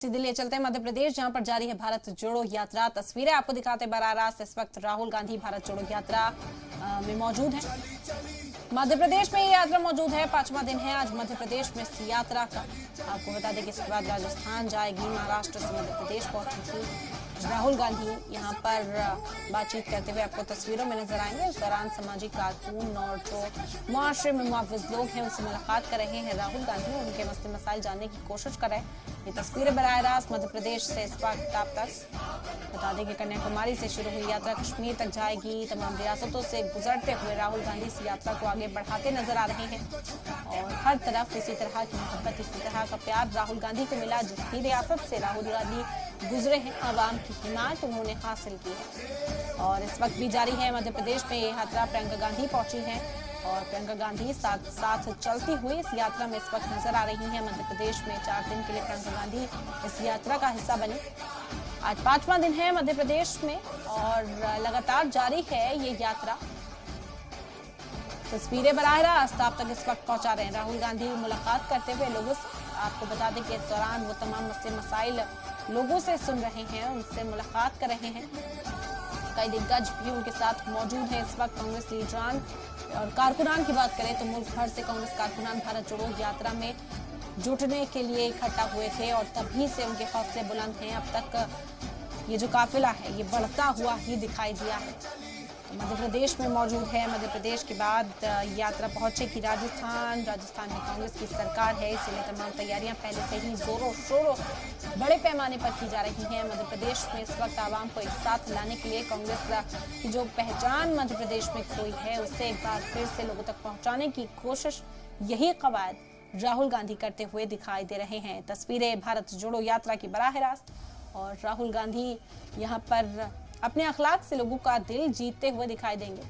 दिल्ली चलते हैं मध्य प्रदेश, जहां पर जारी है भारत जोड़ो यात्रा। तस्वीरें आपको दिखाते बराह रास्त इस वक्त राहुल गांधी भारत जोड़ो यात्रा में मौजूद हैं। मध्य प्रदेश में ये यात्रा मौजूद है, 5वां दिन है आज मध्य प्रदेश में इस यात्रा का। आपको बता दें कि इसके बाद राजस्थान जाएगी, महाराष्ट्र से मध्य प्रदेश पहुंचेगी राहुल गांधी। यहाँ पर बातचीत करते हुए आपको तस्वीरों में नजर आएंगे। इस दौरान सामाजिक कारकुन और जो मुआशरे में मुआविज लोग हैं उनसे मुलाकात कर रहे हैं राहुल गांधी, उनके मसले मसाइल जानने की कोशिश कर रहे हैं। ये तस्वीरें बराह रास्त मध्य प्रदेश से इस वक्त आप तक। बता दें कि कन्याकुमारी से शुरू हुई यात्रा कश्मीर तक जाएगी। तमाम रियासतों से गुजरते हुए राहुल गांधी इस यात्रा को आगे बढ़ाते नजर आ रहे हैं और हर तरफ इसी तरह की मोहब्बत, इसी तरह का प्यार राहुल गांधी को मिला। जिस भी रियासत से राहुल गांधी गुजरे हैं, आवाम की हिमायत उन्होंने हासिल की है। और इस वक्त भी जारी है मध्य प्रदेश में ये यात्रा। प्रियंका गांधी पहुंची है और प्रियंका गांधी साथ साथ चलती हुई इस यात्रा में इस वक्त नजर आ रही है। मध्य प्रदेश में 4 दिन के लिए प्रियंका गांधी इस यात्रा का हिस्सा बनी। आज 5वां दिन है मध्य प्रदेश में और लगातार जारी है ये यात्रा। तस्वीरें बराह रास्त आप तक इस वक्त पहुंचा रहे हैं। राहुल गांधी मुलाकात करते हुए लोगों से, आपको बता दें कि इस दौरान वो तमाम मसले मसाइल लोगों से सुन रहे हैं, उनसे मुलाकात कर रहे हैं। कई दिग्गज भी उनके साथ मौजूद हैं इस वक्त। कांग्रेस लीडरान और कारकुनान की बात करें तो मुल्क भर से कांग्रेस कारकुनान भारत जोड़ो यात्रा में जुटने के लिए इकट्ठा हुए थे और तभी से उनके हौसले बुलंद हैं। अब तक ये जो काफिला है ये बढ़ता हुआ ही दिखाई दिया है। मध्य प्रदेश में मौजूद है। मध्य प्रदेश के बाद यात्रा पहुंचेगी राजस्थान। राजस्थान में कांग्रेस की सरकार है, इसलिए तमाम तैयारियां पहले से ही जोरों शोरों बड़े पैमाने पर की जा रही हैं। मध्य प्रदेश में इस वक्त आवाम को एक साथ लाने के लिए कांग्रेस की जो पहचान मध्य प्रदेश में खोई है उसे एक बार फिर से लोगों तक पहुंचाने की कोशिश, यही कवायद राहुल गांधी करते हुए दिखाई दे रहे हैं। तस्वीरें भारत जोड़ो यात्रा की बराह रास्त और राहुल गांधी यहाँ पर अपने अखलाक से लोगों का दिल जीतते हुए दिखाई देंगे।